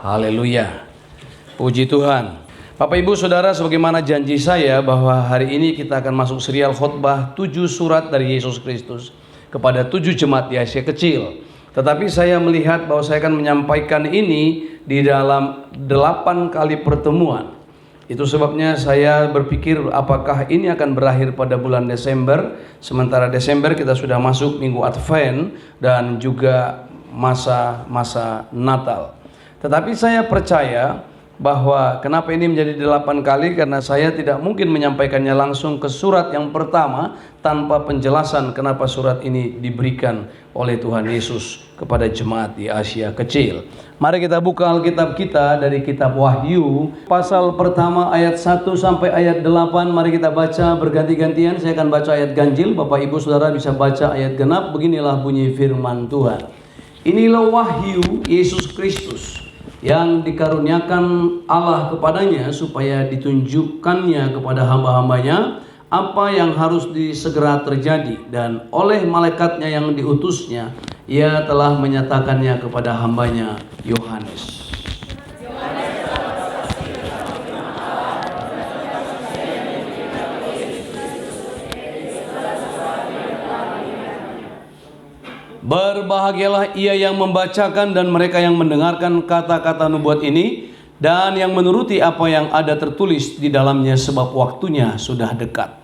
Haleluya. Puji Tuhan. Bapak Ibu Saudara, sebagaimana janji saya bahwa hari ini kita akan masuk serial khotbah 7 surat dari Yesus Kristus kepada 7 jemaat di Asia Kecil. Tetapi saya melihat bahwa saya akan menyampaikan ini di dalam 8 kali pertemuan. Itu sebabnya saya berpikir apakah ini akan berakhir pada bulan Desember. Sementara Desember kita sudah masuk minggu Advent dan juga masa-masa Natal. Tetapi saya percaya bahwa kenapa ini menjadi 8 kali, karena saya tidak mungkin menyampaikannya langsung ke surat yang pertama tanpa penjelasan kenapa surat ini diberikan oleh Tuhan Yesus kepada jemaat di Asia Kecil. Mari kita buka Alkitab kita dari kitab Wahyu pasal pertama ayat 1 sampai ayat 8. Mari kita baca berganti-gantian. Saya akan baca ayat ganjil, Bapak Ibu Saudara bisa baca ayat genap. Beginilah bunyi firman Tuhan. Inilah wahyu Yesus Kristus yang dikaruniakan Allah kepadanya supaya ditunjukkannya kepada hamba-hambanya apa yang harus segera terjadi, dan oleh malaikatnya yang diutusnya ia telah menyatakannya kepada hambanya Yohanes. Berbahagialah ia yang membacakan dan mereka yang mendengarkan kata-kata nubuat ini dan yang menuruti apa yang ada tertulis di dalamnya, sebab waktunya sudah dekat.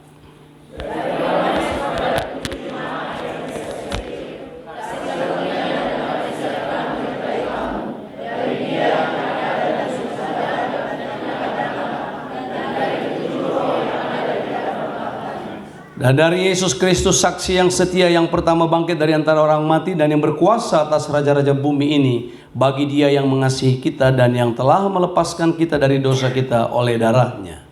Dan dari Yesus Kristus saksi yang setia, yang pertama bangkit dari antara orang mati dan yang berkuasa atas raja-raja bumi ini, bagi Dia yang mengasihi kita dan yang telah melepaskan kita dari dosa kita oleh darahnya.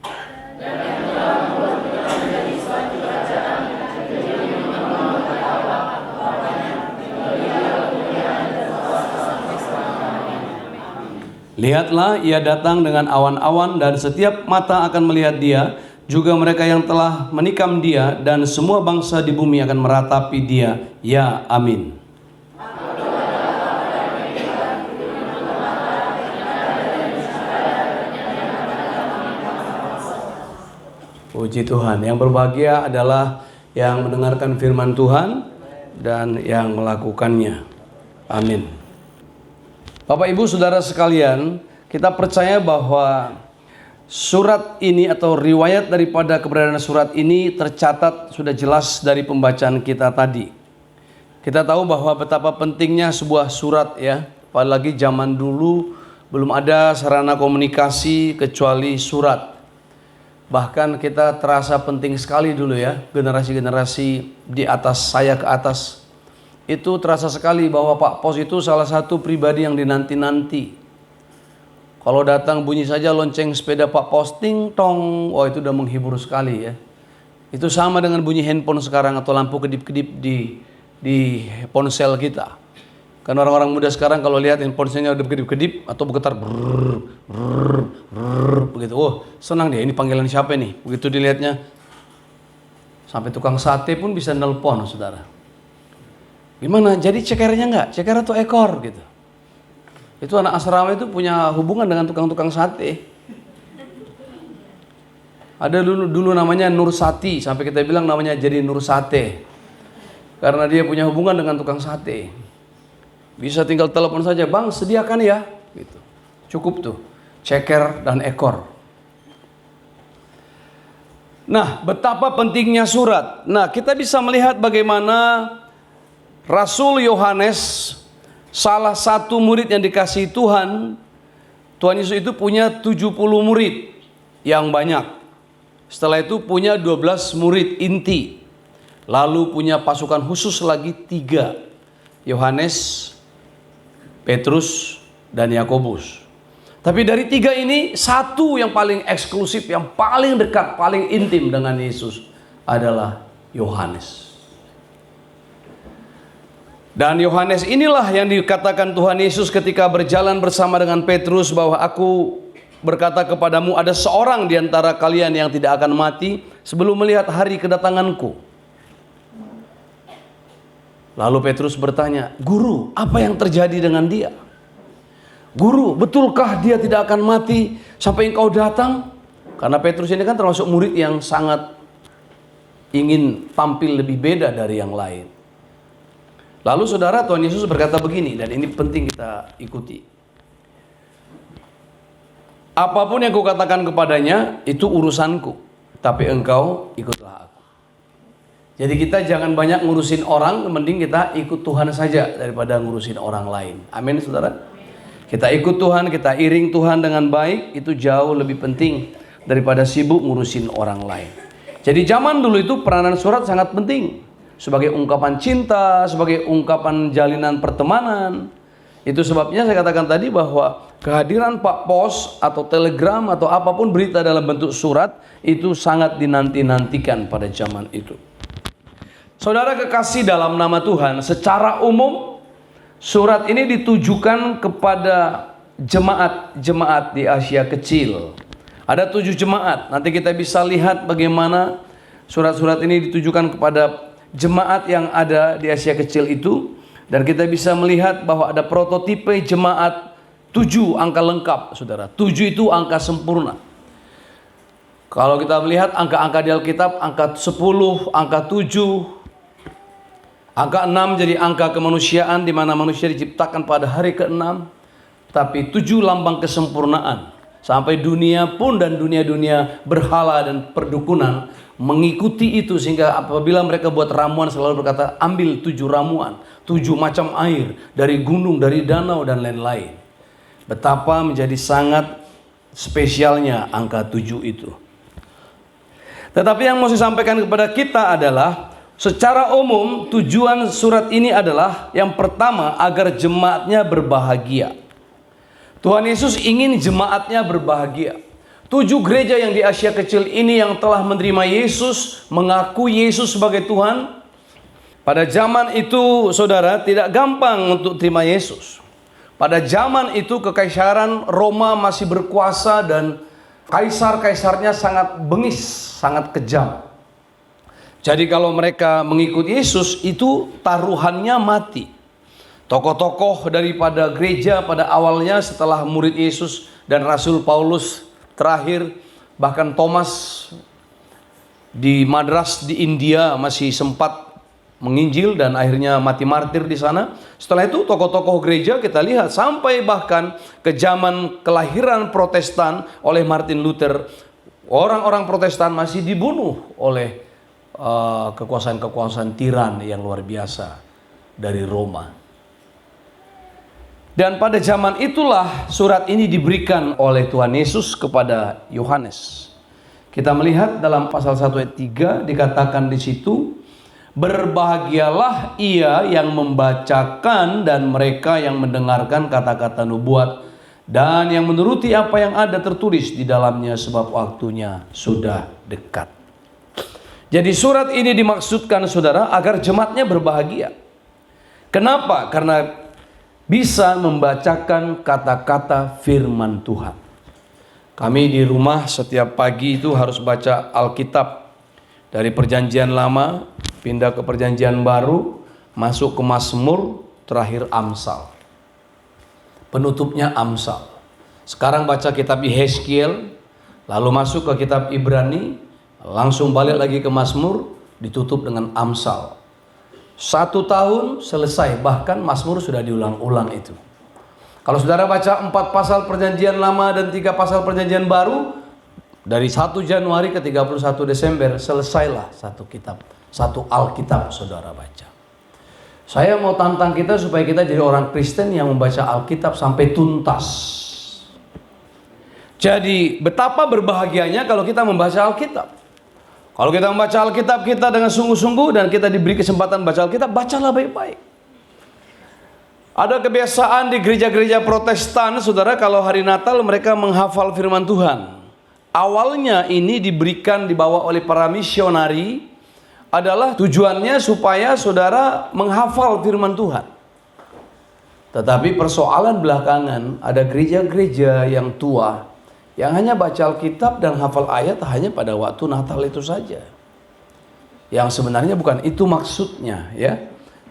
Lihatlah, ia datang dengan awan-awan dan setiap mata akan melihat Dia, juga mereka yang telah menikam Dia, dan semua bangsa di bumi akan meratapi Dia. Ya, amin. Puji Tuhan. Yang berbahagia adalah yang mendengarkan firman Tuhan dan yang melakukannya. Amin. Bapak Ibu Saudara sekalian, kita percaya bahwa surat ini atau riwayat daripada keberadaan surat ini tercatat sudah jelas dari pembacaan kita tadi. Kita tahu bahwa betapa pentingnya sebuah surat, ya. Apalagi zaman dulu belum ada sarana komunikasi kecuali surat. Bahkan kita terasa penting sekali dulu, ya. Generasi-generasi di atas saya ke atas itu terasa sekali bahwa Pak Pos itu salah satu pribadi yang dinanti-nanti. Kalau datang bunyi saja lonceng sepeda Pak Pos, ting tong, wah itu udah menghibur sekali, ya. Itu sama dengan bunyi handphone sekarang atau lampu kedip-kedip di ponsel kita. Kan orang-orang muda sekarang kalau lihat ponselnya udah kedip-kedip atau bergetar brrr, brrr, brrr, begitu. Oh, senang dia, ini panggilan siapa nih? Begitu dilihatnya, sampai tukang sate pun bisa nelpon, saudara. Gimana? Jadi cekernya enggak? Ceker atau ekor gitu. Itu anak asrama itu punya hubungan dengan tukang-tukang sate. Ada dulu namanya Nur Sati, sampai kita bilang namanya jadi Nur Sate. Karena dia punya hubungan dengan tukang sate. Bisa tinggal telepon saja, "Bang, sediakan ya." Gitu. Cukup tuh, ceker dan ekor. Nah, betapa pentingnya surat. Nah, kita bisa melihat bagaimana Rasul Yohanes, salah satu murid yang dikasihi Tuhan Yesus itu punya 70 murid yang banyak. Setelah itu punya 12 murid inti. Lalu punya pasukan khusus lagi 3. Yohanes, Petrus, dan Yakobus. Tapi dari 3 ini, satu yang paling eksklusif, yang paling dekat, paling intim dengan Yesus adalah Yohanes. Dan Yohanes inilah yang dikatakan Tuhan Yesus ketika berjalan bersama dengan Petrus bahwa aku berkata kepadamu, ada seorang di antara kalian yang tidak akan mati sebelum melihat hari kedatanganku. Lalu Petrus bertanya, "Guru, apa yang terjadi dengan dia?" Guru, betulkah dia tidak akan mati sampai engkau datang? Karena Petrus ini kan termasuk murid yang sangat ingin tampil lebih beda dari yang lain. Lalu saudara, Tuhan Yesus berkata begini, dan ini penting kita ikuti. Apapun yang kau katakan kepadanya, itu urusanku, tapi engkau ikutlah aku. Jadi kita jangan banyak ngurusin orang, mending kita ikut Tuhan saja daripada ngurusin orang lain. Amin saudara. Kita ikut Tuhan, kita iring Tuhan dengan baik, itu jauh lebih penting daripada sibuk ngurusin orang lain. Jadi zaman dulu itu peranan surat sangat penting. Sebagai ungkapan cinta, sebagai ungkapan jalinan pertemanan. Itu sebabnya saya katakan tadi bahwa kehadiran Pak Pos atau telegram atau apapun berita dalam bentuk surat itu sangat dinanti-nantikan pada zaman itu. Saudara kekasih dalam nama Tuhan, secara umum surat ini ditujukan kepada jemaat-jemaat di Asia Kecil. Ada 7 jemaat. Nanti kita bisa lihat bagaimana surat-surat ini ditujukan kepada jemaat yang ada di Asia Kecil itu. Dan kita bisa melihat bahwa ada prototipe jemaat 7 angka lengkap, saudara. 7 itu angka sempurna. Kalau kita melihat angka-angka di Alkitab, angka 10, angka 7, angka 6 jadi angka kemanusiaan, di mana manusia diciptakan pada hari ke-6. Tapi 7 lambang kesempurnaan. Sampai dunia pun dan dunia-dunia berhala dan perdukunan mengikuti itu, sehingga apabila mereka buat ramuan selalu berkata, ambil 7 ramuan, 7 macam air dari gunung, dari danau dan lain-lain. Betapa menjadi sangat spesialnya angka 7 itu. Tetapi yang mau saya sampaikan kepada kita adalah, secara umum tujuan surat ini adalah yang pertama agar jemaatnya berbahagia. Tuhan Yesus ingin jemaatnya berbahagia. 7 gereja yang di Asia Kecil ini yang telah menerima Yesus, mengaku Yesus sebagai Tuhan. Pada zaman itu, saudara, tidak gampang untuk terima Yesus. Pada zaman itu kekaisaran Roma masih berkuasa dan kaisar-kaisarnya sangat bengis, sangat kejam. Jadi kalau mereka mengikut Yesus itu taruhannya mati. Tokoh-tokoh daripada gereja pada awalnya setelah murid Yesus dan Rasul Paulus terakhir, bahkan Thomas di Madras di India masih sempat menginjil dan akhirnya mati martir di sana. Setelah itu tokoh-tokoh gereja kita lihat sampai bahkan ke zaman kelahiran Protestan oleh Martin Luther, orang-orang Protestan masih dibunuh oleh kekuasaan-kekuasaan tiran yang luar biasa dari Roma. Dan pada zaman itulah surat ini diberikan oleh Tuhan Yesus kepada Yohanes. Kita melihat dalam pasal 1 ayat 3 dikatakan di situ, berbahagialah ia yang membacakan dan mereka yang mendengarkan kata-kata nubuat dan yang menuruti apa yang ada tertulis di dalamnya, sebab waktunya sudah dekat. Jadi surat ini dimaksudkan, saudara, agar jemaatnya berbahagia. Kenapa? Karena bisa membacakan kata-kata firman Tuhan. Kami di rumah setiap pagi itu harus baca Alkitab. Dari perjanjian lama pindah ke perjanjian baru, masuk ke Mazmur, terakhir Amsal. Penutupnya Amsal. Sekarang baca kitab Yehezkiel, lalu masuk ke kitab Ibrani, langsung balik lagi ke Mazmur, ditutup dengan Amsal. 1 tahun selesai, bahkan Mazmur sudah diulang-ulang itu. Kalau saudara baca 4 pasal perjanjian lama dan 3 pasal perjanjian baru, dari 1 Januari ke 31 Desember selesailah satu kitab, satu Alkitab saudara baca. Saya mau tantang kita supaya kita jadi orang Kristen yang membaca Alkitab sampai tuntas. Jadi betapa berbahagianya kalau kita membaca Alkitab. Kalau kita membaca Alkitab kita dengan sungguh-sungguh dan kita diberi kesempatan baca Alkitab, bacalah baik-baik. Ada kebiasaan di gereja-gereja Protestan, saudara, kalau hari Natal mereka menghafal firman Tuhan. Awalnya ini diberikan, dibawa oleh para misionari, adalah tujuannya supaya saudara menghafal firman Tuhan. Tetapi persoalan belakangan, ada gereja-gereja yang tua yang hanya baca Alkitab dan hafal ayat hanya pada waktu Natal itu saja. Yang sebenarnya bukan itu maksudnya, ya.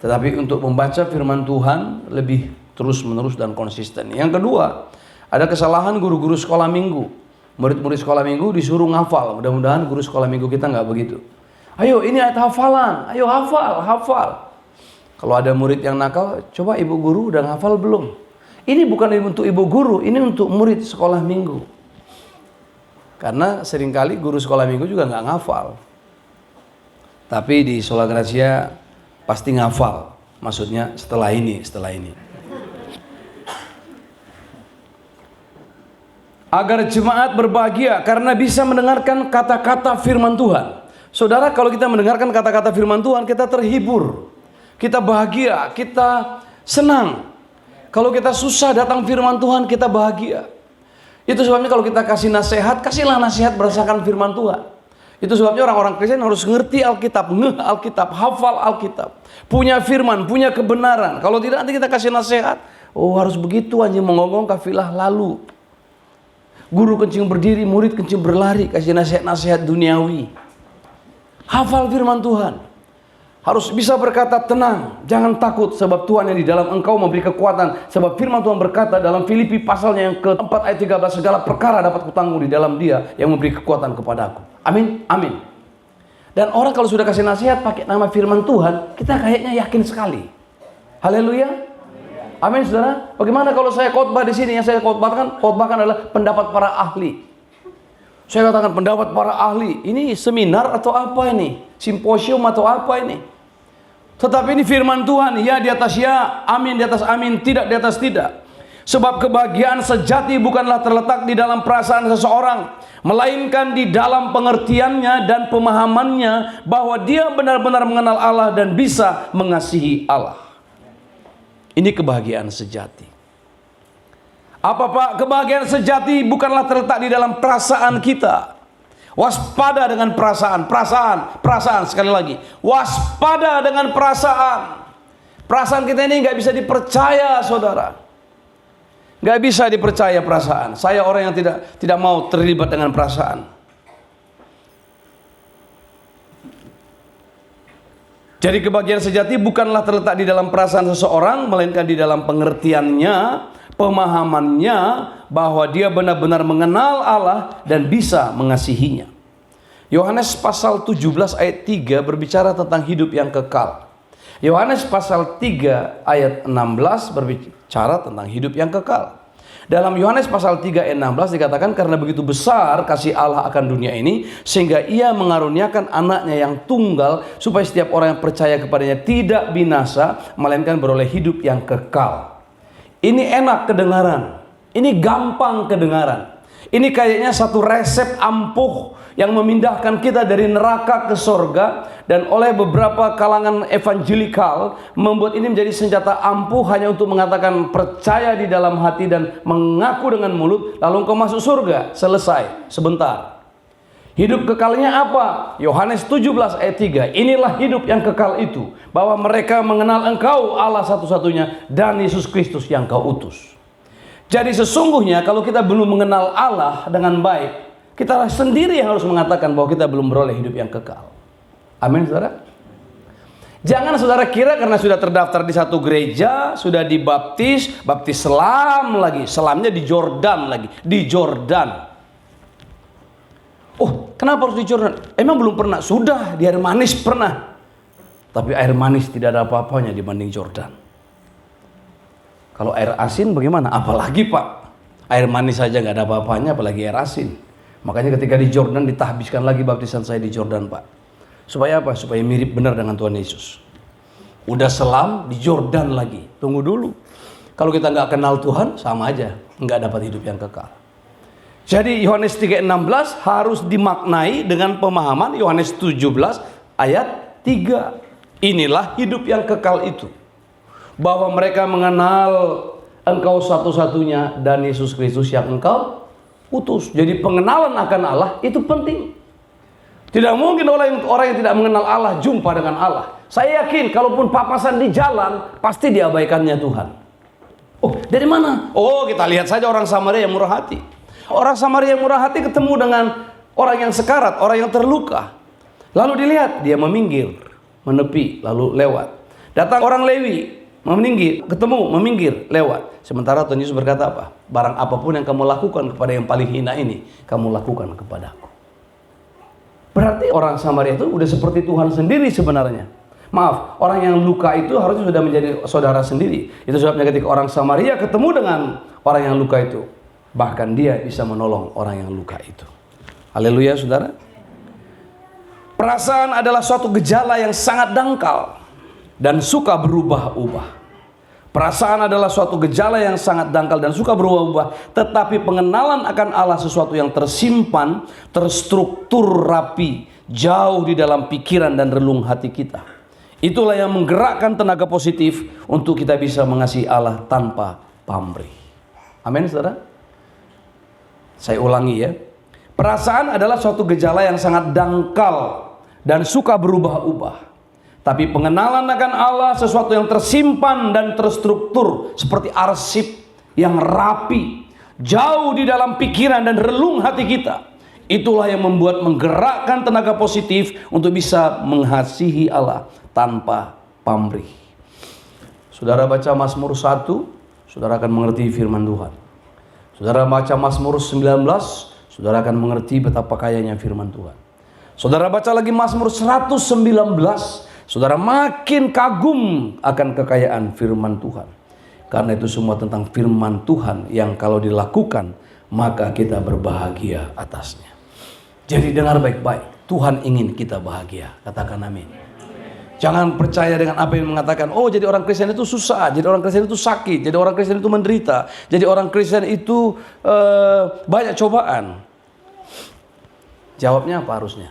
Tetapi untuk membaca firman Tuhan lebih terus-menerus dan konsisten. Yang kedua, ada kesalahan guru-guru sekolah minggu. Murid-murid sekolah minggu disuruh ngafal. Mudah-mudahan guru sekolah minggu kita nggak begitu. Ayo ini ayat hafalan, ayo hafal. Kalau ada murid yang nakal, coba ibu guru udah ngafal belum? Ini bukan untuk ibu guru, ini untuk murid sekolah minggu. Karena seringkali guru sekolah minggu juga nggak ngafal. Tapi di Sola Gracia pasti ngafal. Maksudnya setelah ini. Agar jemaat berbahagia karena bisa mendengarkan kata-kata firman Tuhan. Saudara, kalau kita mendengarkan kata-kata firman Tuhan, kita terhibur, kita bahagia, kita senang. Kalau kita susah datang firman Tuhan, kita bahagia. Itu sebabnya kalau kita kasih nasihat, kasihlah nasihat berdasarkan firman Tuhan. Itu sebabnya orang-orang Kristen harus ngerti Alkitab, Alkitab, hafal Alkitab, punya firman, punya kebenaran. Kalau tidak, nanti kita kasih nasihat, oh harus begitu, anjing mengonggong kafilah lalu. Guru kencing berdiri, murid kencing berlari, kasih nasihat-nasihat duniawi. Hafal firman Tuhan. Harus bisa berkata tenang, jangan takut, sebab Tuhan yang di dalam engkau memberi kekuatan. Sebab firman Tuhan berkata dalam Filipi pasalnya yang ke-4 ayat 13, segala perkara dapat kutanggung di dalam Dia yang memberi kekuatan kepadaku. Amin, amin. Dan orang kalau sudah kasih nasihat pakai nama firman Tuhan, kita kayaknya yakin sekali. Haleluya. Amin, saudara. Bagaimana kalau saya khotbah di sini, yang saya khotbahkan adalah pendapat para ahli. Saya katakan pendapat para ahli. Ini seminar atau apa ini? Simposium atau apa ini? Tetapi ini firman Tuhan, ya di atas ya, amin di atas amin, tidak di atas tidak. Sebab kebahagiaan sejati bukanlah terletak di dalam perasaan seseorang, melainkan di dalam pengertiannya dan pemahamannya bahwa dia benar-benar mengenal Allah dan bisa mengasihi Allah. Ini kebahagiaan sejati. Apa Pak? Kebahagiaan sejati bukanlah terletak di dalam perasaan kita. Waspada dengan perasaan sekali lagi. Waspada dengan perasaan. Perasaan kita ini nggak bisa dipercaya, saudara. Nggak bisa dipercaya perasaan. Saya orang yang tidak mau terlibat dengan perasaan. Jadi kebahagiaan sejati bukanlah terletak di dalam perasaan seseorang, melainkan di dalam pengertiannya, pemahamannya, bahwa dia benar-benar mengenal Allah dan bisa mengasihinya. Yohanes pasal 17 ayat 3 berbicara tentang hidup yang kekal. Yohanes pasal 3 ayat 16 berbicara tentang hidup yang kekal. Dalam Yohanes pasal 3 ayat 16 dikatakan, karena begitu besar kasih Allah akan dunia ini, sehingga ia mengaruniakan anaknya yang tunggal, supaya setiap orang yang percaya kepadanya tidak binasa, melainkan beroleh hidup yang kekal. Ini enak kedengaran, ini gampang kedengaran. Ini kayaknya satu resep ampuh yang memindahkan kita dari neraka ke sorga, dan oleh beberapa kalangan evangelikal membuat ini menjadi senjata ampuh hanya untuk mengatakan percaya di dalam hati dan mengaku dengan mulut, lalu engkau masuk surga, selesai, sebentar. Hidup kekalnya apa? Yohanes 17 ayat 3, inilah hidup yang kekal itu, bahwa mereka mengenal engkau Allah satu-satunya dan Yesus Kristus yang kau utus. Jadi sesungguhnya kalau kita belum mengenal Allah dengan baik, kita sendiri yang harus mengatakan bahwa kita belum beroleh hidup yang kekal. Amin, saudara. Jangan saudara kira karena sudah terdaftar di satu gereja, sudah dibaptis, baptis selam lagi, selamnya di Jordan lagi, di Jordan. Oh, kenapa harus di Jordan? Emang belum pernah? Sudah, di air manis pernah. Tapi air manis tidak ada apa-apanya dibanding Jordan. Kalau air asin bagaimana? Apalagi Pak, air manis saja nggak ada apa-apanya, apalagi air asin. Makanya ketika di Jordan ditahbiskan lagi baptisan saya di Jordan, Pak. Supaya apa? Supaya mirip benar dengan Tuhan Yesus. Udah selam di Jordan lagi. Tunggu dulu. Kalau kita nggak kenal Tuhan, sama aja, nggak dapat hidup yang kekal. Jadi Yohanes 3:16 harus dimaknai dengan pemahaman Yohanes 17 ayat 3. Inilah hidup yang kekal itu, bahwa mereka mengenal engkau satu-satunya dan Yesus Kristus yang engkau utus. Jadi pengenalan akan Allah itu penting. Tidak mungkin orang yang tidak mengenal Allah jumpa dengan Allah. Saya yakin kalaupun papasan di jalan, pasti diabaikannya Tuhan. Oh, dari mana? Oh, kita lihat saja orang Samaria yang murah hati. Orang Samaria yang murah hati ketemu dengan orang yang sekarat, orang yang terluka. Lalu dilihat, dia meminggir, menepi, lalu lewat. Datang orang Lewi, ketemu, meminggir, lewat. Sementara Tuhan Yesus berkata apa? Barang apapun yang kamu lakukan kepada yang paling hina ini, kamu lakukan kepadaku. Berarti orang Samaria itu udah seperti Tuhan sendiri sebenarnya. Maaf, orang yang luka itu harusnya sudah menjadi saudara sendiri. Itu sebabnya ketika orang Samaria ketemu dengan orang yang luka itu, bahkan dia bisa menolong orang yang luka itu. Haleluya, saudara. Perasaan adalah suatu gejala yang sangat dangkal dan suka berubah-ubah. Perasaan adalah suatu gejala yang sangat dangkal dan suka berubah-ubah, tetapi pengenalan akan Allah sesuatu yang tersimpan, terstruktur rapi, jauh di dalam pikiran dan relung hati kita. Itulah yang menggerakkan tenaga positif untuk kita bisa mengasihi Allah tanpa pamrih. Amin, saudara. Saya ulangi ya. Perasaan adalah suatu gejala yang sangat dangkal dan suka berubah-ubah. Tapi pengenalan akan Allah sesuatu yang tersimpan dan terstruktur seperti arsip yang rapi, jauh di dalam pikiran dan relung hati kita. Itulah yang membuat menggerakkan tenaga positif untuk bisa mengasihi Allah tanpa pamrih. Saudara baca Mazmur 1, saudara akan mengerti firman Tuhan. Saudara baca Mazmur 19, saudara akan mengerti betapa kayanya firman Tuhan. Saudara baca lagi Mazmur 119, saudara makin kagum akan kekayaan firman Tuhan. Karena itu semua tentang firman Tuhan yang kalau dilakukan, maka kita berbahagia atasnya. Jadi dengar baik-baik, Tuhan ingin kita bahagia. Katakan amin. Jangan percaya dengan apa yang mengatakan, oh jadi orang Kristen itu susah, jadi orang Kristen itu sakit, jadi orang Kristen itu menderita, jadi orang Kristen itu banyak cobaan. Jawabnya apa harusnya?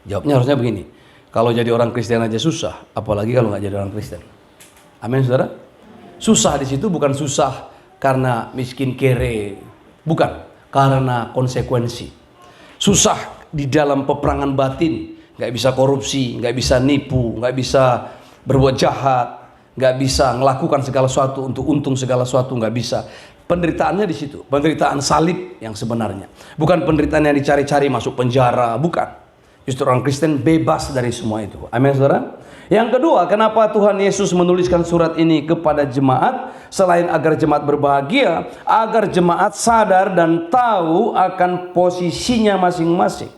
Jawabnya harusnya begini, kalau jadi orang Kristen aja susah, apalagi kalau nggak jadi orang Kristen. Amin, saudara? Susah di situ bukan susah karena miskin kere, bukan, karena konsekuensi. Susah di dalam peperangan batin. Nggak bisa korupsi, nggak bisa nipu, nggak bisa berbuat jahat, nggak bisa melakukan segala sesuatu untuk untung segala sesuatu, nggak bisa. Penderitaannya di situ, penderitaan salib yang sebenarnya. Bukan penderitaan yang dicari-cari masuk penjara, bukan. Justru orang Kristen bebas dari semua itu. Amin, saudara. Yang kedua, kenapa Tuhan Yesus menuliskan surat ini kepada jemaat? Selain agar jemaat berbahagia, agar jemaat sadar dan tahu akan posisinya masing-masing.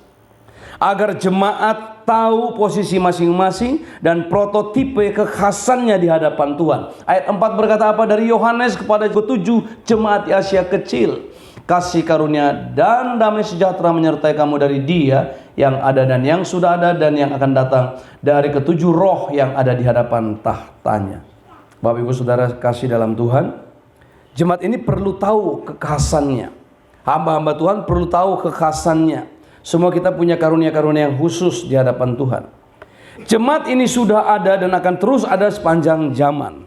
Agar jemaat tahu posisi masing-masing dan prototipe kekhasannya di hadapan Tuhan. Ayat 4 berkata apa? Dari Yohanes kepada ketujuh jemaat di Asia kecil. Kasih karunia dan damai sejahtera menyertai kamu dari Dia yang ada dan yang sudah ada dan yang akan datang, dari ketujuh roh yang ada di hadapan tahtanya. Bapak Ibu Saudara kasih dalam Tuhan, jemaat ini perlu tahu kekhasannya. Hamba-hamba Tuhan perlu tahu kekhasannya. Semua kita punya karunia-karunia yang khusus di hadapan Tuhan. Jemaat ini sudah ada dan akan terus ada sepanjang zaman.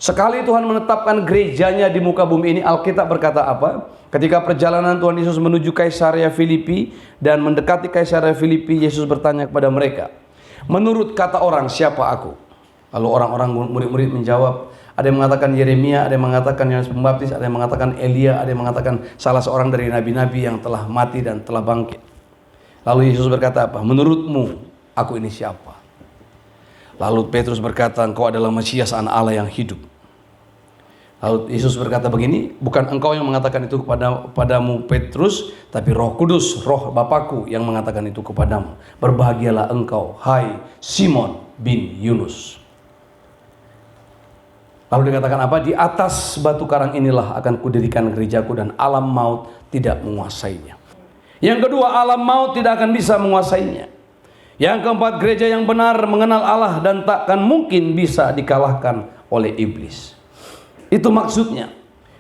Sekali Tuhan menetapkan gerejanya di muka bumi ini, Alkitab berkata apa? Ketika perjalanan Tuhan Yesus menuju Kaisarea Filipi dan mendekati Kaisarea Filipi, Yesus bertanya kepada mereka, menurut kata orang, siapa aku? Lalu orang-orang murid-murid menjawab, ada yang mengatakan Yeremia, ada yang mengatakan Yohanes Pembaptis, ada yang mengatakan Elia, ada yang mengatakan salah seorang dari nabi-nabi yang telah mati dan telah bangkit. Lalu Yesus berkata apa? Menurutmu aku ini siapa? Lalu Petrus berkata, engkau adalah Mesias, anak Allah yang hidup. Lalu Yesus berkata begini, bukan engkau yang mengatakan itu kepadamu Petrus, tapi Roh Kudus, Roh Bapakku yang mengatakan itu kepadamu. Berbahagialah engkau, hai Simon bin Yunus. Lalu dikatakan apa? Di atas batu karang inilah akan kudirikan gerejaku dan alam maut tidak menguasainya. Yang kedua, alam maut tidak akan bisa menguasainya. Yang keempat, gereja yang benar mengenal Allah dan takkan mungkin bisa dikalahkan oleh iblis. Itu maksudnya.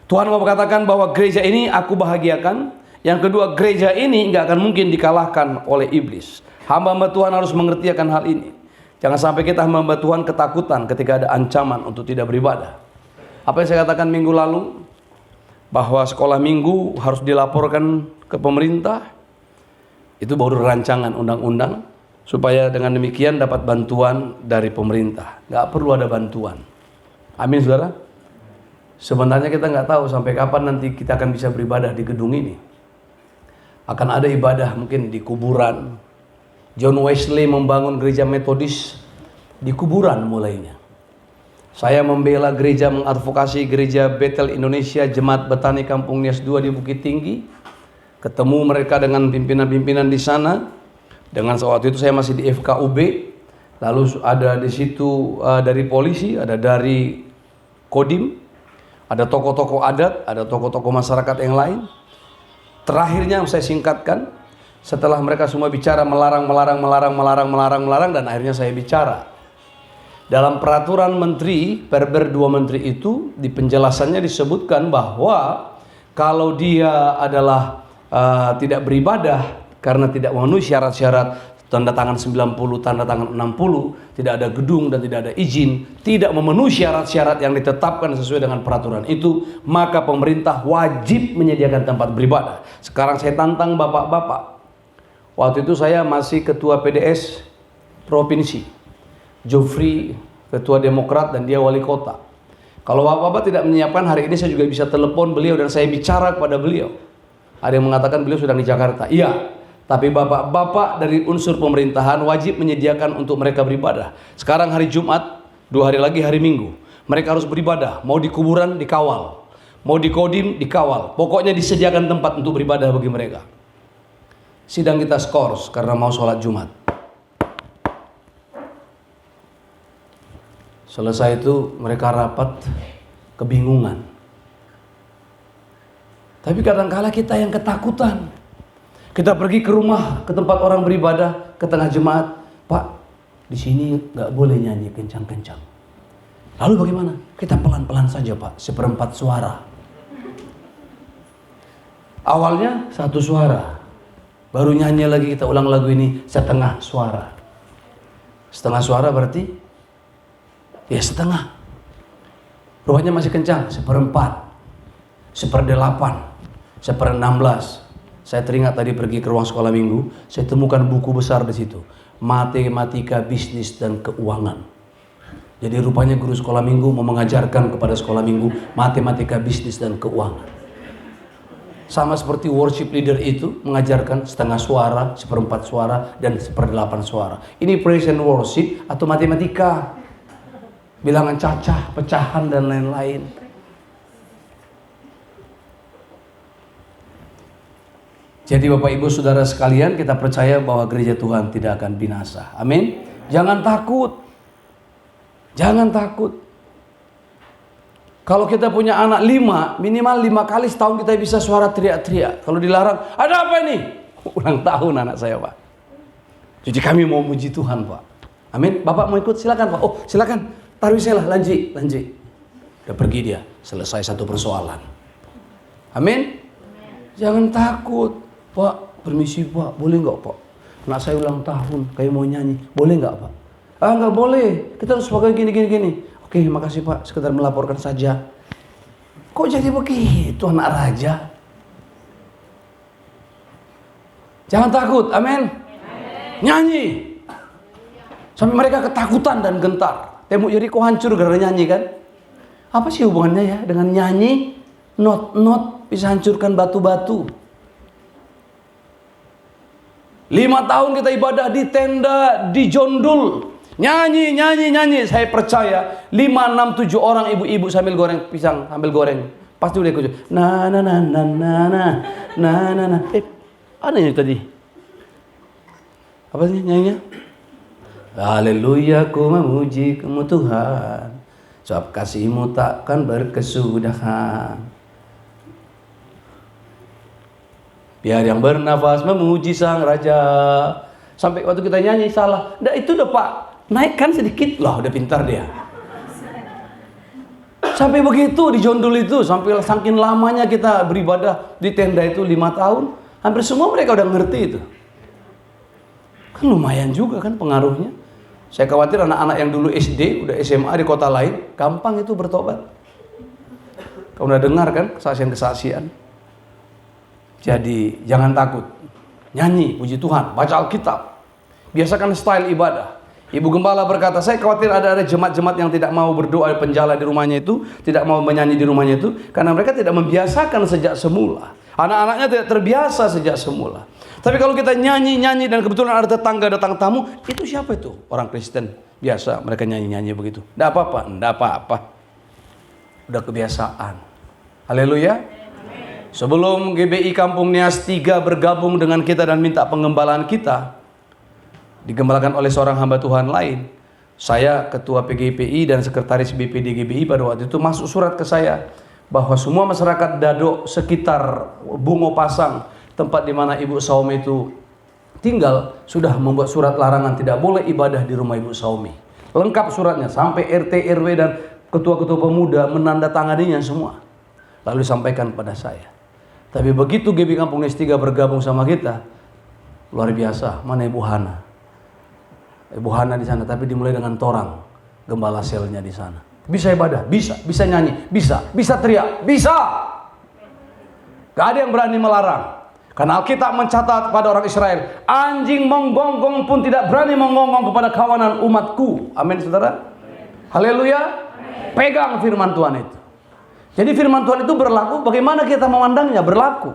Tuhan mau katakan bahwa gereja ini aku bahagiakan. Yang kedua, gereja ini nggak akan mungkin dikalahkan oleh iblis. Hamba-hamba Tuhan harus mengerti akan hal ini. Jangan sampai kita hamba Tuhan ketakutan ketika ada ancaman untuk tidak beribadah. Apa yang saya katakan minggu lalu, bahwa sekolah minggu harus dilaporkan ke pemerintah, itu baru rancangan undang-undang, supaya dengan demikian dapat bantuan dari pemerintah. Nggak perlu ada bantuan. Amin, saudara. Sebenarnya kita nggak tahu sampai kapan nanti kita akan bisa beribadah di gedung ini. Akan ada ibadah mungkin di kuburan. John Wesley membangun gereja Metodis di kuburan mulainya. Saya membela gereja, mengadvokasi gereja Bethel Indonesia Jemaat Betani Kampung Nias 2 di Bukit Tinggi. Ketemu mereka dengan pimpinan-pimpinan di sana. Dengan waktu itu saya masih di FKUB. Lalu ada di situ dari polisi, ada dari Kodim, ada tokoh-tokoh adat, ada tokoh-tokoh masyarakat yang lain. Terakhirnya saya singkatkan, setelah mereka semua bicara melarang, dan akhirnya saya bicara. Dalam peraturan menteri, Perber 2 menteri itu, di penjelasannya disebutkan bahwa kalau dia adalah tidak beribadah karena tidak memenuhi syarat-syarat tanda tangan 90, tanda tangan 60, tidak ada gedung dan tidak ada izin, tidak memenuhi syarat-syarat yang ditetapkan sesuai dengan peraturan itu, maka pemerintah wajib menyediakan tempat beribadah. Sekarang saya tantang bapak-bapak. Waktu itu saya masih ketua PDS provinsi, Jofri ketua Demokrat dan dia wali kota. Kalau bapak-bapak tidak menyiapkan, hari ini saya juga bisa telepon beliau dan saya bicara kepada beliau. Ada yang mengatakan beliau sedang di Jakarta. Iya, tapi bapak-bapak dari unsur pemerintahan wajib menyediakan untuk mereka beribadah. Sekarang hari Jumat, 2 hari lagi hari Minggu. Mereka harus beribadah. Mau di kuburan dikawal, mau di Kodim dikawal. Pokoknya disediakan tempat untuk beribadah bagi mereka. Sidang kita skors karena mau sholat Jumat. Selesai itu mereka rapat, kebingungan. Tapi kadang-kala kita yang ketakutan. Kita pergi ke rumah, ke tempat orang beribadah, ke tengah jemaat. Pak, di sini nggak boleh nyanyi kencang-kencang. Lalu bagaimana? Kita pelan-pelan saja Pak, 1/4 suara. Awalnya 1 suara. Baru nyanyi lagi kita ulang lagu ini 1/2 suara. 1/2 suara berarti ya 1/2. Rupanya masih kencang, 1/4, 1/8, 1/16. Saya teringat tadi pergi ke ruang sekolah minggu, saya temukan buku besar di situ, Matematika Bisnis dan Keuangan. Jadi rupanya guru sekolah minggu mau mengajarkan kepada sekolah minggu matematika bisnis dan keuangan. Sama seperti worship leader itu mengajarkan 1/2 suara, 1/4 suara, dan 1/8 suara. Ini praise and worship atau matematika, bilangan cacah, pecahan, dan lain-lain. Jadi Bapak Ibu Saudara sekalian, kita percaya bahwa gereja Tuhan tidak akan binasa. Amin. Jangan takut. Jangan takut. Kalau kita punya anak 5, minimal 5 kali setahun kita bisa suara teriak-teriak. Kalau dilarang, ada apa ini? Ulang tahun anak saya Pak. Jadi kami mau muji Tuhan Pak. Amin. Bapak mau ikut? Silakan Pak. Oh silakan. Taruh saya lah, lanji. Udah pergi dia. Selesai satu persoalan. Amin. Jangan takut. Pak, permisi Pak, boleh nggak Pak? Anak saya ulang tahun, kayak mau nyanyi. Boleh nggak Pak? Ah nggak boleh. Kita harus pakai gini. Oke, makasih Pak, sekedar melaporkan saja. Kok jadi begitu anak raja? Jangan takut, amin. Nyanyi. Sampai mereka ketakutan dan gentar. Tembok Yeriko hancur gara-gara nyanyi kan? Apa sih hubungannya ya dengan nyanyi? Not bisa hancurkan batu-batu. 5 tahun kita ibadah di tenda, di jondul. Nyanyi. Saya percaya 5, 6, 7 orang ibu-ibu sambil goreng pisang, sambil goreng. Pasti udah ikut. Na. Ada yang tadi? Apa sih nyanyinya? Haleluya, ku memuji kamu Tuhan. Sebab kasih-Mu takkan berkesudahan. Biar yang bernafas memuji Sang Raja. Sampai waktu kita nyanyi salah. Nah itu udah Pak. Naikkan sedikit. Lah udah pintar dia. Sampai begitu di jondul itu. Sampai saking lamanya kita beribadah di tenda itu 5 tahun. Hampir semua mereka udah ngerti itu. Kan lumayan juga kan pengaruhnya. Saya khawatir anak-anak yang dulu SD, udah SMA di kota lain, gampang itu bertobat. Kamu udah dengar kan kesaksian-kesaksian. Jadi jangan takut. Nyanyi, puji Tuhan, baca Alkitab. Biasakan style ibadah. Ibu Gembala berkata, saya khawatir ada jemaat-jemaat yang tidak mau berdoa penjala di rumahnya itu, tidak mau menyanyi di rumahnya itu, karena mereka tidak membiasakan sejak semula. Anak-anaknya tidak terbiasa sejak semula. Tapi kalau kita nyanyi-nyanyi dan kebetulan ada tetangga datang tamu, itu siapa itu? Orang Kristen biasa, mereka nyanyi-nyanyi begitu. Enggak apa-apa, enggak apa-apa. Udah kebiasaan. Haleluya. Sebelum GBI Kampung Nias 3 bergabung dengan kita dan minta pengembalaan kita, digembalakan oleh seorang hamba Tuhan lain, saya ketua PGPI dan sekretaris BPD GBI pada waktu itu masuk surat ke saya bahwa semua masyarakat Dado sekitar Bungo Pasang, tempat di mana Ibu Saumi itu tinggal, sudah membuat surat larangan tidak boleh ibadah di rumah Ibu Saumi. Lengkap suratnya sampai RT RW dan ketua-ketua pemuda menandatanganinya semua. Lalu disampaikan pada saya. Tapi begitu GBI Kampung Nias 3 bergabung sama kita, luar biasa. Mana Ibu Hana? Ibu Hana di sana, tapi dimulai dengan torang, gembala selnya di sana. Bisa ibadah, bisa nyanyi, bisa teriak, bisa. Gak ada yang berani melarang. Karena Alkitab mencatat pada orang Israel, anjing menggonggong pun tidak berani menggonggong kepada kawanan umatku. Amin, saudara. Haleluya. Pegang firman Tuhan itu. Jadi firman Tuhan itu berlaku, bagaimana kita memandangnya berlaku.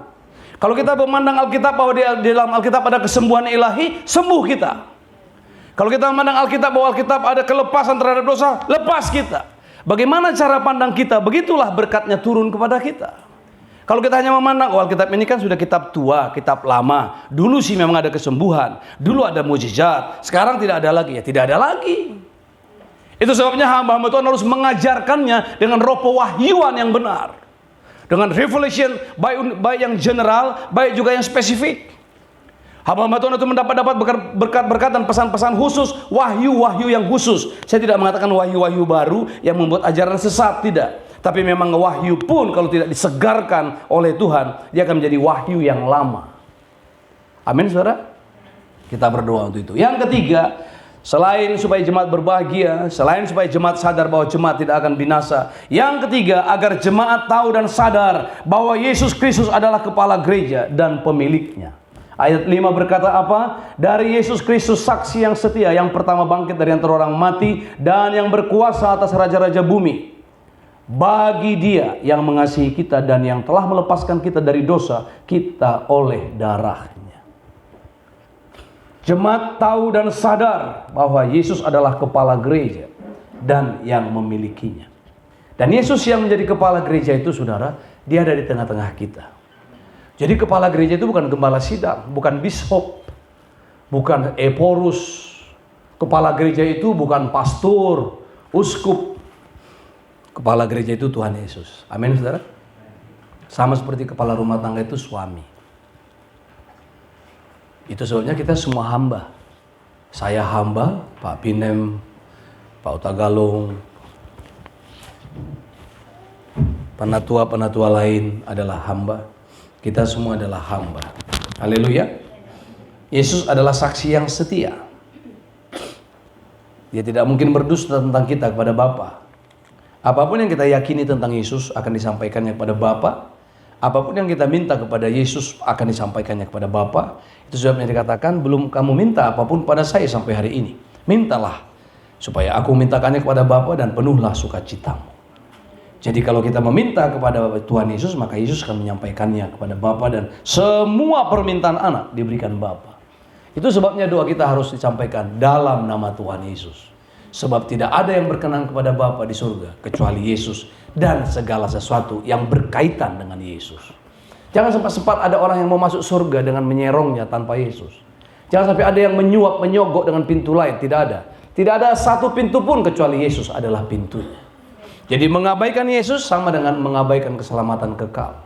Kalau kita memandang Alkitab bahwa di dalam Alkitab ada kesembuhan ilahi, sembuh kita. Kalau kita memandang Alkitab bahwa Alkitab ada kelepasan terhadap dosa, lepas kita. Bagaimana cara pandang kita, begitulah berkatnya turun kepada kita. Kalau kita hanya memandang, oh Alkitab ini kan sudah kitab tua, kitab lama. Dulu sih memang ada kesembuhan, dulu ada mujizat, sekarang tidak ada lagi. Ya tidak ada lagi. Itu sebabnya hamba-hamba Tuhan harus mengajarkannya dengan roh pewahyuan yang benar. Dengan revelation, baik yang general, baik juga yang spesifik. Hamba-hamba Tuhan itu mendapat berkat-berkat dan pesan-pesan khusus, wahyu-wahyu yang khusus. Saya tidak mengatakan wahyu-wahyu baru yang membuat ajaran sesat, tidak. Tapi memang wahyu pun kalau tidak disegarkan oleh Tuhan, dia akan menjadi wahyu yang lama. Amin, saudara? Kita berdoa untuk itu. Yang ketiga, selain supaya jemaat berbahagia, selain supaya jemaat sadar bahwa jemaat tidak akan binasa, yang ketiga, agar jemaat tahu dan sadar bahwa Yesus Kristus adalah kepala gereja dan pemiliknya. Ayat 5 berkata apa? Dari Yesus Kristus saksi yang setia, yang pertama bangkit dari antara orang mati dan yang berkuasa atas raja-raja bumi. Bagi Dia yang mengasihi kita dan yang telah melepaskan kita dari dosa kita oleh darahnya. Jemaat tahu dan sadar bahwa Yesus adalah kepala gereja dan yang memilikinya. Dan Yesus yang menjadi kepala gereja itu, saudara, Dia ada di tengah-tengah kita. Jadi kepala gereja itu bukan gembala sidang, bukan bishop, bukan eporus. Kepala gereja itu bukan pastor, uskup. Kepala gereja itu Tuhan Yesus. Amin, saudara. Sama seperti kepala rumah tangga itu suami. Itu sebabnya kita semua hamba. Saya hamba, Pak Pinem, Pak Utagalung, penatua-penatua lain adalah hamba. Kita semua adalah hamba. Haleluya. Yesus adalah saksi yang setia. Dia tidak mungkin berdusta tentang kita kepada Bapa. Apapun yang kita yakini tentang Yesus akan disampaikannya kepada Bapa. Apapun yang kita minta kepada Yesus akan disampaikannya kepada Bapa. Itu sebabnya dikatakan, belum kamu minta apapun pada saya sampai hari ini, mintalah supaya aku mintakannya kepada Bapa dan penuhlah sukacitamu. Jadi kalau kita meminta kepada Tuhan Yesus, maka Yesus akan menyampaikannya kepada Bapa dan semua permintaan anak diberikan Bapa. Itu sebabnya doa kita harus disampaikan dalam nama Tuhan Yesus. Sebab tidak ada yang berkenan kepada Bapa di surga kecuali Yesus dan segala sesuatu yang berkaitan dengan Yesus. Jangan sempat-sempat ada orang yang mau masuk surga dengan menyerongnya tanpa Yesus. Jangan sampai ada yang menyuap, menyogok dengan pintu lain. Tidak ada. Tidak ada satu pintu pun kecuali Yesus adalah pintunya. Jadi mengabaikan Yesus sama dengan mengabaikan keselamatan kekal.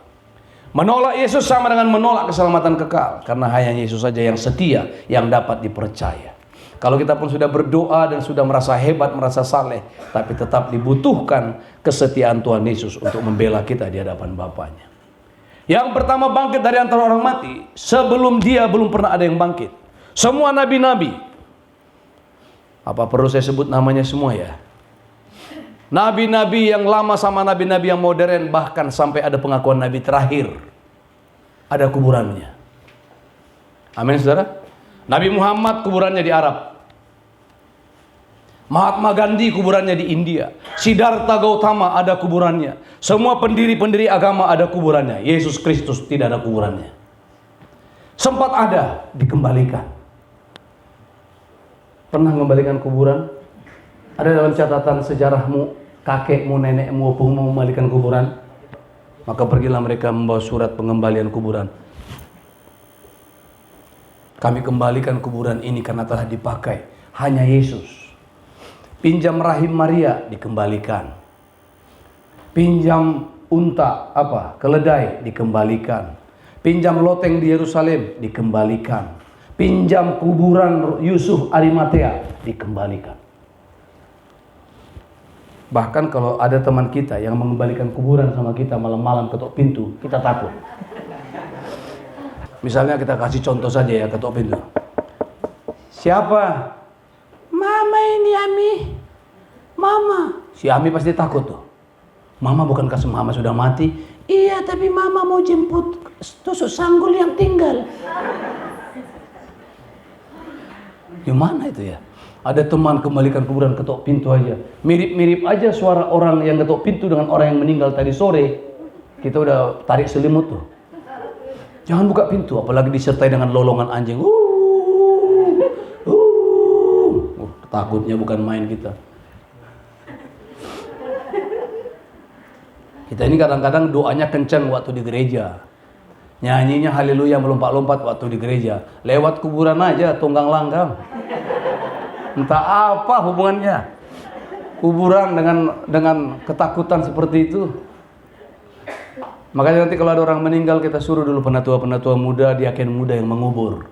Menolak Yesus sama dengan menolak keselamatan kekal. Karena hanya Yesus saja yang setia, yang dapat dipercaya. Kalau kita pun sudah berdoa dan sudah merasa hebat, merasa saleh, tapi tetap dibutuhkan kesetiaan Tuhan Yesus untuk membela kita di hadapan Bapanya. Yang pertama bangkit dari antara orang mati, sebelum Dia belum pernah ada yang bangkit. Semua nabi-nabi. Apa perlu saya sebut namanya semua ya? Nabi-nabi yang lama sama nabi-nabi yang modern, bahkan sampai ada pengakuan nabi terakhir, ada kuburannya. Amin, saudara. Nabi Muhammad kuburannya di Arab. Mahatma Gandhi kuburannya di India. Siddhartha Gautama ada kuburannya. Semua pendiri-pendiri agama ada kuburannya. Yesus Kristus tidak ada kuburannya. Sempat ada, dikembalikan. Pernah mengembalikan kuburan? Ada dalam catatan sejarahmu, kakekmu, nenekmu, opuhmu mengembalikan kuburan? Maka pergilah mereka membawa surat pengembalian kuburan. Kami kembalikan kuburan ini karena telah dipakai hanya Yesus. Pinjam rahim Maria, dikembalikan. Pinjam unta, keledai, dikembalikan. Pinjam loteng di Yerusalem, dikembalikan. Pinjam kuburan Yusuf Arimatea, dikembalikan. Bahkan kalau ada teman kita yang mengembalikan kuburan sama kita malam-malam ketok pintu, kita takut. Misalnya kita kasih contoh saja ya, ketok pintu. Siapa? Mama ini, Ami. Mama. Si Ami pasti takut tuh. Mama bukankah mama sudah mati? Iya, tapi mama mau jemput tusuk sanggul yang tinggal. Gimana itu ya? Ada teman kembalikan kuburan ketok pintu aja. Mirip-mirip aja suara orang yang ketok pintu dengan orang yang meninggal tadi sore. Kita udah tarik selimut tuh. Jangan buka pintu, apalagi disertai dengan lolongan anjing. Takutnya bukan main kita. Kita ini kadang-kadang doanya kencang waktu di gereja. Nyanyinya haleluya melompat-lompat waktu di gereja. Lewat kuburan aja tunggang langgang. Entah apa hubungannya. Kuburan dengan ketakutan seperti itu. Makanya nanti kalau ada orang meninggal, kita suruh dulu penatua-penatua muda, diaken muda yang mengubur.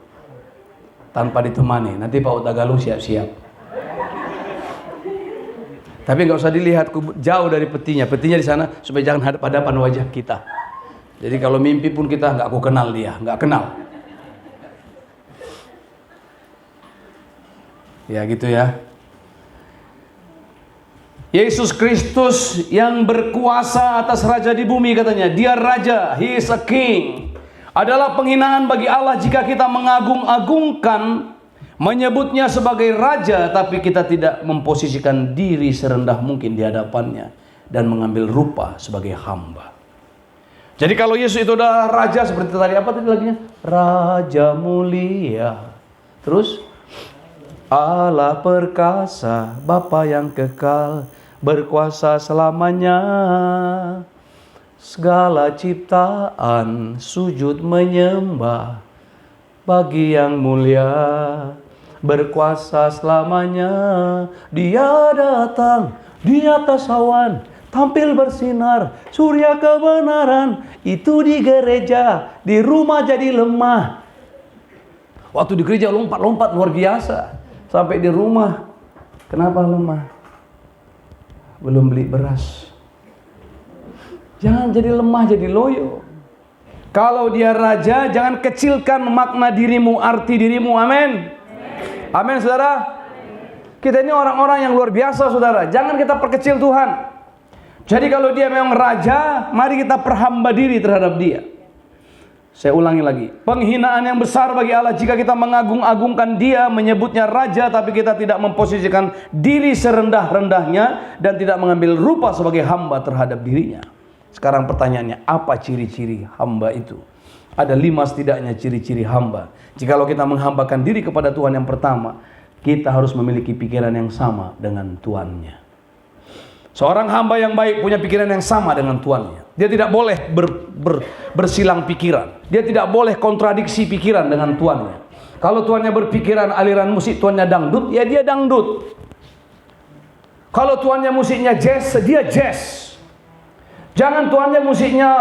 Tanpa ditemani. Nanti Pak Utagaluh siap-siap. Tapi nggak usah dilihat jauh dari petinya. Petinya di sana supaya jangan hadap-hadapan wajah kita. Jadi kalau mimpi pun kita nggak aku kenal dia, nggak kenal. Ya gitu ya. Yesus Kristus yang berkuasa atas raja di bumi katanya. Dia raja, he is a king. Adalah penghinaan bagi Allah jika kita mengagung-agungkan, menyebutnya sebagai raja, tapi kita tidak memposisikan diri serendah mungkin di hadapannya dan mengambil rupa sebagai hamba. Jadi kalau Yesus itu adalah raja seperti tadi, apa tadi lagunya? Raja mulia. Terus Allah perkasa, Bapa yang kekal, berkuasa selamanya. Segala ciptaan sujud menyembah bagi yang mulia, berkuasa selamanya. Dia datang di atas awan, tampil bersinar, surya kebenaran. Itu di gereja, di rumah jadi lemah. Waktu di gereja lompat-lompat luar biasa. Sampai di rumah, kenapa lemah? Belum beli beras. Jangan jadi lemah, jadi loyo. Kalau dia raja, jangan kecilkan makna dirimu, arti dirimu. Amin. Amin, saudara. Kita ini orang-orang yang luar biasa, saudara. Jangan kita perkecil Tuhan. Jadi kalau dia memang raja, mari kita perhamba diri terhadap dia. Saya ulangi lagi. Penghinaan yang besar bagi Allah jika kita mengagung-agungkan dia, menyebutnya raja, tapi kita tidak memposisikan diri serendah-rendahnya dan tidak mengambil rupa sebagai hamba terhadap dirinya. Sekarang pertanyaannya, apa ciri-ciri hamba itu? Ada 5 setidaknya ciri-ciri hamba. Jikalau kita menghambakan diri kepada Tuhan, yang pertama, kita harus memiliki pikiran yang sama dengan tuannya. Seorang hamba yang baik punya pikiran yang sama dengan tuannya. Dia tidak boleh bersilang pikiran. Dia tidak boleh kontradiksi pikiran dengan tuannya. Kalau tuannya berpikiran aliran musik, tuannya dangdut, ya dia dangdut. Kalau tuannya musiknya jazz, dia jazz. Jangan tuannya musiknya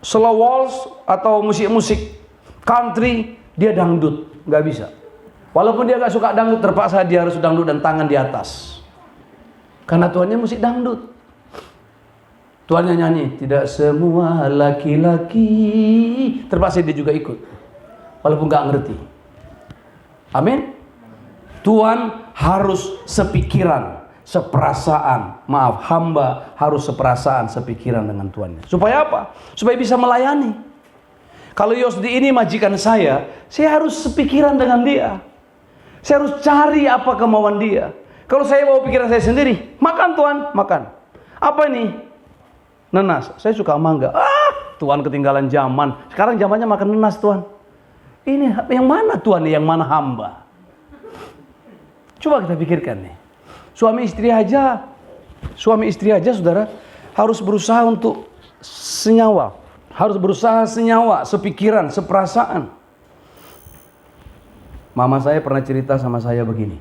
slow waltz atau musik-musik country, dia dangdut. Nggak bisa. Walaupun dia nggak suka dangdut, terpaksa dia harus dangdut dan tangan di atas. Karena tuannya musik dangdut. Tuannya nyanyi, tidak semua laki-laki, terpaksa dia juga ikut. Walaupun nggak ngerti. Amin. Tuan harus sepikiran, seperasaan. Maaf, hamba harus seperasaan, sepikiran dengan tuannya. Supaya apa? Supaya bisa melayani. Kalau Yosdi ini majikan saya harus sepikiran dengan dia. Saya harus cari apa kemauan dia. Kalau saya bawa pikiran saya sendiri, makan Tuan, makan. Apa ini? Nenas. Saya suka mangga. Tuan ketinggalan zaman. Sekarang zamannya makan nenas, Tuan. Ini yang mana Tuhan, yang mana hamba? Coba kita pikirkan nih. Suami istri aja saudara harus berusaha untuk senyawa. Harus berusaha senyawa, sepikiran, seperasaan. Mama saya pernah cerita sama saya begini.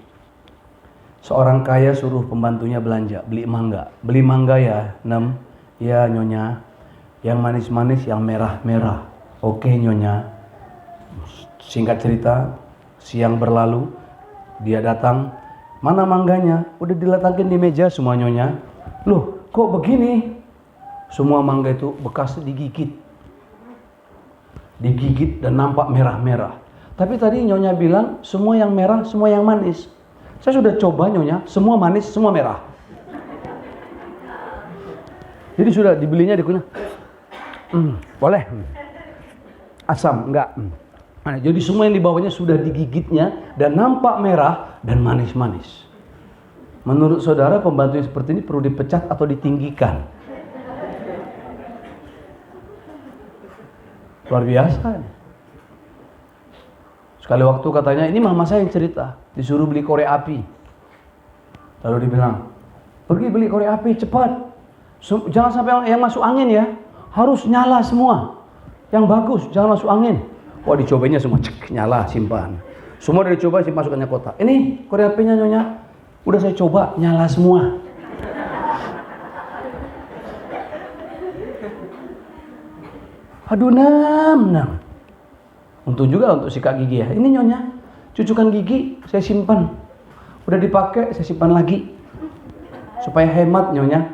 Seorang kaya suruh pembantunya belanja, beli mangga. Beli mangga ya, 6. Ya nyonya, yang manis-manis, yang merah-merah. Oke nyonya. Singkat cerita, siang berlalu, dia datang, mana mangganya? Udah diletakkan di meja semua nyonya. Loh, kok begini? Semua mangga itu bekas digigit. Digigit dan nampak merah-merah. Tapi tadi nyonya bilang, semua yang merah, semua yang manis. Saya sudah coba nyonya, semua manis, semua merah. Jadi sudah dibelinya, dikunyah. Boleh. Asam, enggak. Nah, jadi semua yang dibawanya sudah digigitnya dan nampak merah dan manis-manis. Menurut saudara, pembantu yang seperti ini perlu dipecat atau ditinggikan? Luar biasa. Sekali waktu katanya, ini mama saya yang cerita, disuruh beli korek api. Lalu dibilang, pergi beli korek api cepat. Jangan sampai yang masuk angin ya, harus nyala semua. Yang bagus, jangan masuk angin. Wah, dicobanya semua, cek, nyala, simpan. Semua udah dicoba, masukkannya kotak. Ini korek apinya nyonya, udah saya coba, nyala semua. Aduh, nam. Untung juga untuk sikat gigi ya. Ini nyonya, cucukan gigi saya simpan. Udah dipakai, saya simpan lagi. Supaya hemat nyonya.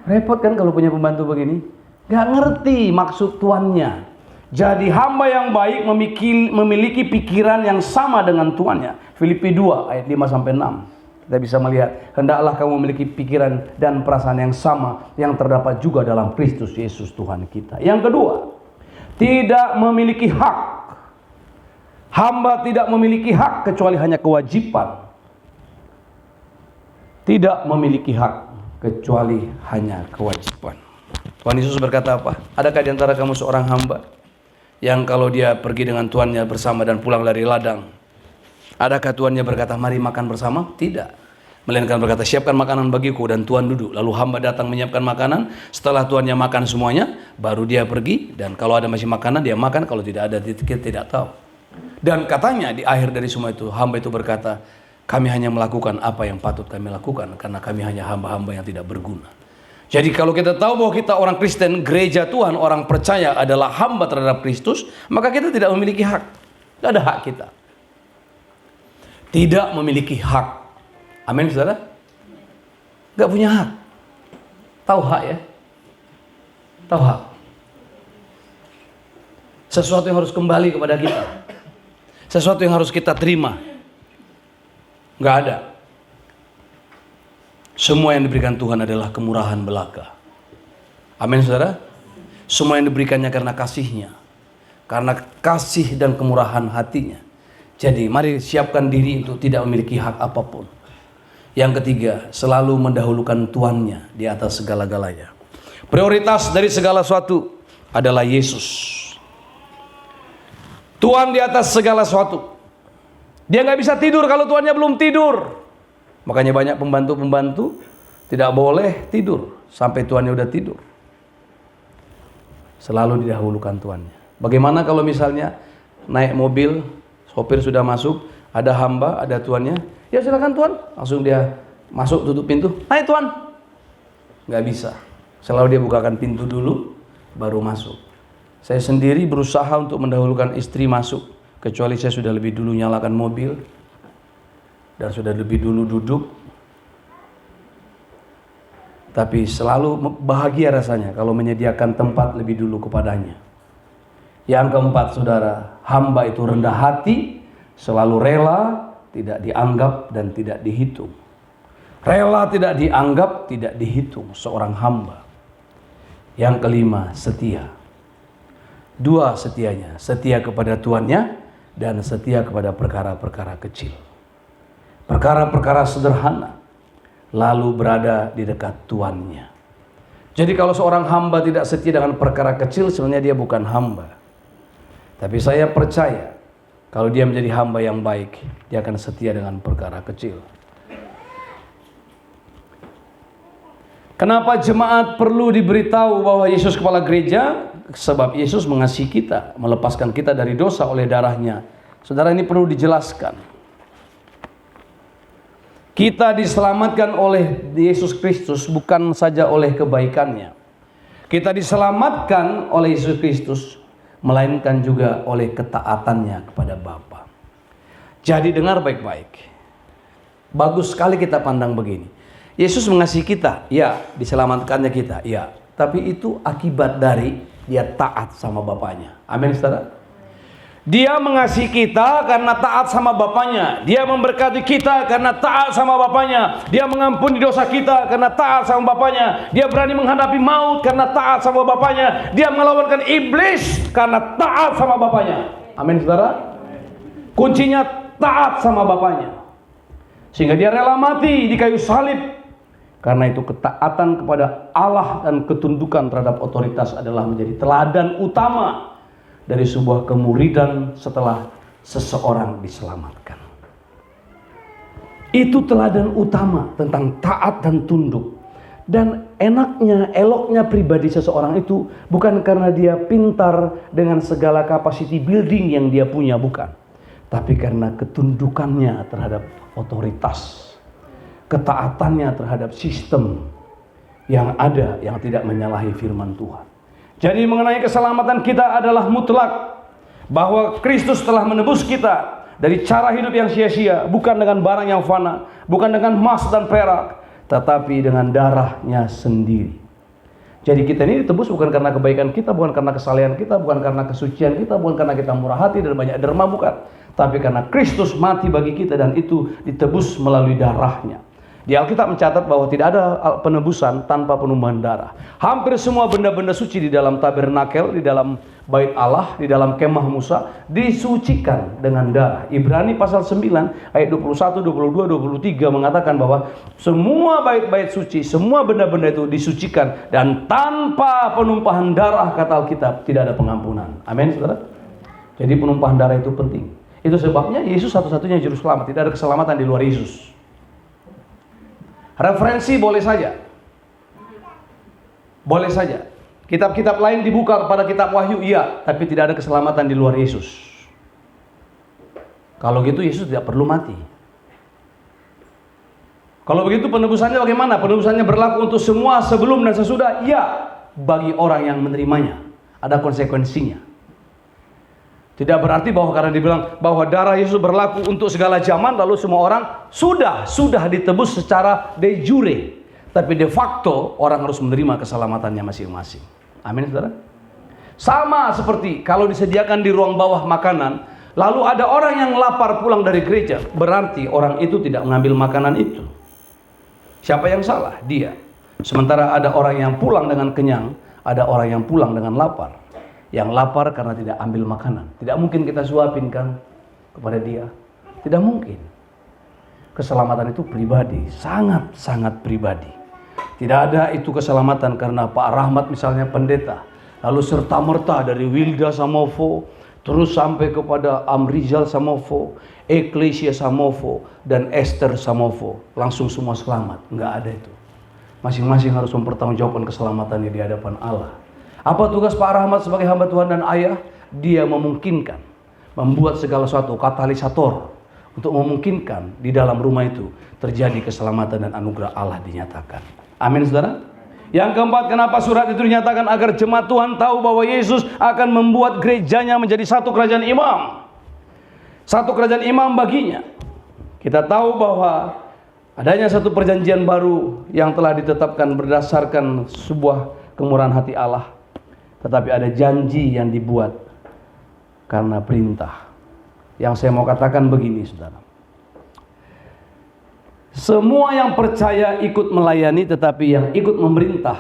Repot kan kalau punya pembantu begini? Gak ngerti maksud tuannya. Jadi hamba yang baik memiliki pikiran yang sama dengan tuannya. Filipi 2 ayat 5-6. Kita bisa melihat, hendaklah kamu memiliki pikiran dan perasaan yang sama yang terdapat juga dalam Kristus Yesus Tuhan kita. Yang kedua, tidak memiliki hak. Hamba tidak memiliki hak kecuali hanya kewajiban. Tidak memiliki hak kecuali hanya kewajiban. Tuhan Yesus berkata apa? Adakah di antara kamu seorang hamba yang kalau dia pergi dengan tuannya bersama dan pulang dari ladang, adakah tuannya berkata, mari makan bersama? Tidak. Melainkan berkata, siapkan makanan bagiku, dan tuan duduk. Lalu hamba datang menyiapkan makanan. Setelah tuannya makan semuanya, baru dia pergi. Dan kalau ada masih makanan, dia makan. Kalau tidak ada, kita tidak tahu. Dan katanya di akhir dari semua itu, hamba itu berkata, kami hanya melakukan apa yang patut kami lakukan, karena kami hanya hamba-hamba yang tidak berguna. Jadi kalau kita tahu bahwa kita orang Kristen, gereja Tuhan, orang percaya adalah hamba terhadap Kristus, maka kita tidak memiliki hak. Tidak ada hak kita. Tidak memiliki hak. Amin, saudara? Gak punya hak. Tahu hak ya? Tahu hak. Sesuatu yang harus kembali kepada kita. Sesuatu yang harus kita terima. Gak ada. Semua yang diberikan Tuhan adalah kemurahan belaka. Amin, saudara? Semua yang diberikannya karena kasih-Nya. Karena kasih dan kemurahan hatinya. Jadi mari siapkan diri untuk tidak memiliki hak apapun. Yang ketiga, selalu mendahulukan tuannya di atas segala-galanya. Prioritas dari segala sesuatu adalah Yesus. Tuhan di atas segala sesuatu. Dia nggak bisa tidur kalau tuannya belum tidur. Makanya banyak pembantu-pembantu tidak boleh tidur sampai tuannya udah tidur. Selalu didahulukan tuannya. Bagaimana kalau misalnya naik mobil, sopir sudah masuk, ada hamba, ada tuannya, ya silakan tuan, langsung dia masuk, tutup pintu, naik tuan. Nggak bisa. Selalu dia bukakan pintu dulu, baru masuk. Saya sendiri berusaha untuk mendahulukan istri masuk, kecuali saya sudah lebih dulu nyalakan mobil dan sudah lebih dulu duduk. Tapi selalu bahagia rasanya kalau menyediakan tempat lebih dulu kepadanya. Yang keempat, saudara, hamba itu rendah hati, selalu rela, tidak dianggap dan tidak dihitung. Rela tidak dianggap, tidak dihitung seorang hamba. Yang kelima, setia. Dua setianya, setia kepada tuannya dan setia kepada perkara-perkara kecil. Perkara-perkara sederhana, lalu berada di dekat tuannya. Jadi kalau seorang hamba tidak setia dengan perkara kecil, sebenarnya dia bukan hamba. Tapi saya percaya kalau dia menjadi hamba yang baik, dia akan setia dengan perkara kecil. Kenapa jemaat perlu diberitahu bahwa Yesus kepala gereja? Sebab Yesus mengasihi kita, melepaskan kita dari dosa oleh darahnya. Saudara, ini perlu dijelaskan. Kita diselamatkan oleh Yesus Kristus bukan saja oleh kebaikannya. Kita diselamatkan oleh Yesus Kristus, melainkan juga oleh ketaatannya kepada Bapa. Jadi dengar baik-baik. Bagus sekali kita pandang begini. Yesus mengasihi kita, ya, diselamatkannya kita, ya. Tapi itu akibat dari dia taat sama Bapaknya. Amin, saudara. Dia mengasihi kita karena taat sama Bapaknya. Dia memberkati kita karena taat sama Bapaknya. Dia mengampuni dosa kita karena taat sama Bapaknya. Dia berani menghadapi maut karena taat sama Bapaknya. Dia melawankan iblis karena taat sama Bapaknya. Amin, saudara. Kuncinya taat sama Bapaknya. Sehingga dia rela mati di kayu salib. Karena itu ketaatan kepada Allah dan ketundukan terhadap otoritas adalah menjadi teladan utama dari sebuah kemuridan setelah seseorang diselamatkan. Itu teladan utama tentang taat dan tunduk. Dan enaknya, eloknya pribadi seseorang itu bukan karena dia pintar dengan segala capacity building yang dia punya, bukan. Tapi karena ketundukannya terhadap otoritas. Ketaatannya terhadap sistem yang ada yang tidak menyalahi firman Tuhan. Jadi mengenai keselamatan kita adalah mutlak, bahwa Kristus telah menebus kita dari cara hidup yang sia-sia, bukan dengan barang yang fana, bukan dengan emas dan perak, tetapi dengan darahnya sendiri. Jadi kita ini ditebus bukan karena kebaikan kita, bukan karena kesalehan kita, bukan karena kesucian kita, bukan karena kita murah hati dan banyak derma, bukan. Tapi karena Kristus mati bagi kita dan itu ditebus melalui darahnya. Di Alkitab mencatat bahwa tidak ada penebusan tanpa penumpahan darah. Hampir semua benda-benda suci di dalam tabernakel, di dalam bait Allah, di dalam kemah Musa disucikan dengan darah. Ibrani pasal 9 ayat 21, 22, 23 mengatakan bahwa semua bait-bait suci, semua benda-benda itu disucikan dan tanpa penumpahan darah, kata Alkitab, tidak ada pengampunan. Amin, saudara. Jadi penumpahan darah itu penting. Itu sebabnya Yesus satu-satunya juru selamat. Tidak ada keselamatan di luar Yesus. Referensi boleh saja. Boleh saja. Kitab-kitab lain dibuka kepada kitab Wahyu, iya, tapi tidak ada keselamatan di luar Yesus. Kalau gitu Yesus tidak perlu mati. Kalau begitu penebusannya bagaimana? Penebusannya berlaku untuk semua sebelum dan sesudah, iya, bagi orang yang menerimanya. Ada konsekuensinya. Tidak berarti bahwa karena dibilang bahwa darah Yesus berlaku untuk segala zaman, lalu semua orang sudah ditebus secara de jure. Tapi de facto orang harus menerima keselamatannya masing-masing. Amin, saudara. Sama seperti kalau disediakan di ruang bawah makanan, lalu ada orang yang lapar pulang dari gereja, berarti orang itu tidak mengambil makanan itu. Siapa yang salah? Dia. Sementara ada orang yang pulang dengan kenyang, ada orang yang pulang dengan lapar. Yang lapar karena tidak ambil makanan. Tidak mungkin kita suapin kan kepada dia. Tidak mungkin. Keselamatan itu pribadi, sangat-sangat pribadi. Tidak ada itu keselamatan karena Pak Rahmat misalnya pendeta, lalu serta-merta dari Wilda Samovo, terus sampai kepada Amrizal Samovo, Eklesia Samovo, dan Esther Samovo. Langsung semua selamat. Enggak ada itu. Masing-masing harus mempertanggungjawabkan keselamatannya di hadapan Allah. Apa tugas Pak Rahmat sebagai hamba Tuhan dan ayah? Dia memungkinkan, membuat segala sesuatu katalisator untuk memungkinkan di dalam rumah itu terjadi keselamatan dan anugerah Allah dinyatakan. Amin, saudara. Yang keempat, kenapa surat itu dinyatakan? Agar jemaat Tuhan tahu bahwa Yesus akan membuat gerejanya menjadi satu kerajaan imam. Satu kerajaan imam baginya. Kita tahu bahwa adanya satu perjanjian baru yang telah ditetapkan berdasarkan sebuah kemurahan hati Allah. Tetapi ada janji yang dibuat karena perintah. Yang saya mau katakan begini, saudara. Semua yang percaya ikut melayani, tetapi yang ikut memerintah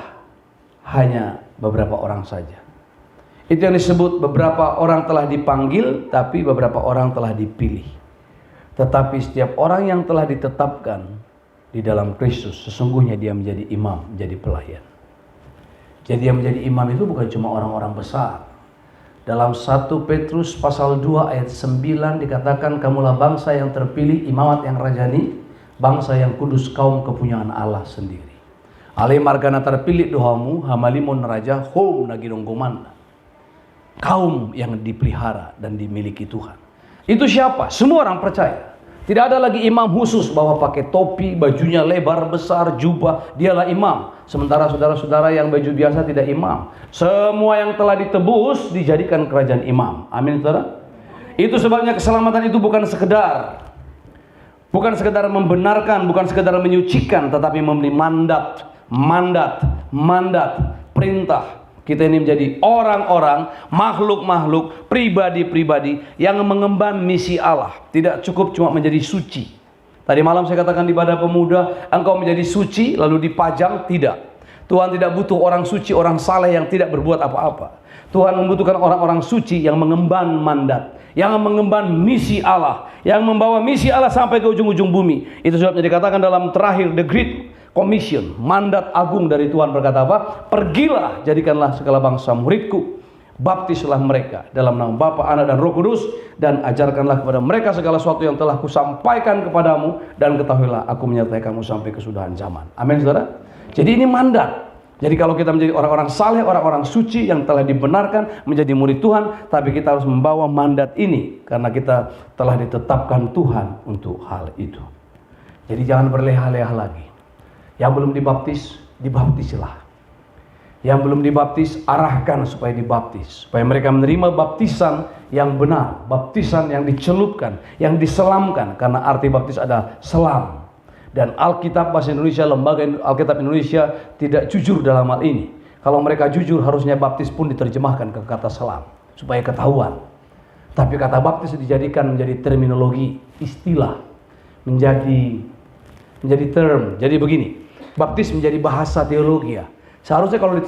hanya beberapa orang saja. Itu yang disebut beberapa orang telah dipanggil, tapi beberapa orang telah dipilih. Tetapi setiap orang yang telah ditetapkan di dalam Kristus, sesungguhnya dia menjadi imam, menjadi pelayan. Jadi yang menjadi imam itu bukan cuma orang-orang besar, Dalam 1 Petrus pasal 2 ayat 9 dikatakan, kamulah bangsa yang terpilih, imamat yang rajani, bangsa yang kudus, kaum kepunyaan Allah sendiri. Ale margana terpilih doamu, hamalimon raja, hom nagidong gomanda. Kaum yang dipelihara dan dimiliki Tuhan. Itu siapa? Semua orang percaya. Tidak ada lagi imam khusus bahwa pakai topi, bajunya lebar, besar, jubah, dialah imam. Sementara saudara-saudara yang baju biasa tidak imam. Semua yang telah ditebus dijadikan kerajaan imam. Amin, saudara. Itu sebabnya keselamatan itu bukan sekedar membenarkan, bukan sekedar menyucikan, tetapi memberi mandat, perintah. Kita ini menjadi orang-orang, makhluk-makhluk, pribadi-pribadi yang mengemban misi Allah. Tidak cukup cuma menjadi suci. Tadi malam saya katakan di ibadah pemuda, engkau menjadi suci lalu dipajang, tidak. Tuhan tidak butuh orang suci, orang saleh yang tidak berbuat apa-apa. Tuhan membutuhkan orang-orang suci yang mengemban mandat, yang mengemban misi Allah, yang membawa misi Allah sampai ke ujung-ujung bumi. Itu sebabnya dikatakan dalam terakhir, the Great Commission, mandat agung dari Tuhan berkata apa? Pergilah, jadikanlah segala bangsa muridku, baptislah mereka dalam nama Bapa, Anak, dan Roh Kudus, dan ajarkanlah kepada mereka segala sesuatu yang telah kusampaikan kepadamu, dan ketahuilah aku menyertai kamu sampai kesudahan zaman. Amin, saudara. Jadi ini mandat. Jadi kalau kita menjadi orang-orang saleh, orang-orang suci yang telah dibenarkan menjadi murid Tuhan, tapi kita harus membawa mandat ini karena kita telah ditetapkan Tuhan untuk hal itu. Jadi jangan berleha-leha lagi. Yang belum dibaptis, dibaptislah. Yang belum dibaptis, arahkan supaya dibaptis. Supaya mereka menerima baptisan yang benar. Baptisan yang dicelupkan, yang diselamkan. Karena arti baptis adalah selam. Dan Alkitab Bahasa Indonesia, Lembaga Alkitab Indonesia tidak jujur dalam hal ini. Kalau mereka jujur, harusnya baptis pun diterjemahkan ke kata selam. Supaya ketahuan. Tapi kata baptis dijadikan menjadi terminologi, istilah. Menjadi term. Jadi begini. Baptis menjadi bahasa teologi ya. Seharusnya kalau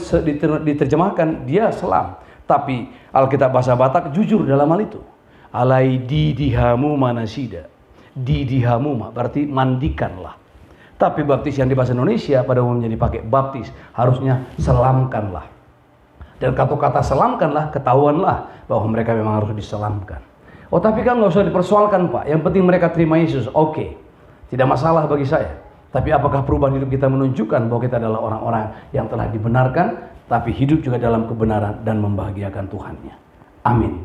diterjemahkan dia selam. Tapi Alkitab bahasa Batak jujur dalam hal itu. Alai didihamu manasida. Didihamu berarti mandikanlah. Tapi baptis yang di bahasa Indonesia pada umumnya dipakai baptis. Harusnya selamkanlah. Dan kata-kata selamkanlah, ketahuanlah bahwa mereka memang harus diselamkan. Oh tapi kan nggak usah dipersoalkan Pak. Yang penting mereka terima Yesus. Oke. Tidak masalah bagi saya. Tapi apakah perubahan hidup kita menunjukkan bahwa kita adalah orang-orang yang telah dibenarkan, tapi hidup juga dalam kebenaran dan membahagiakan Tuhannya. Amin.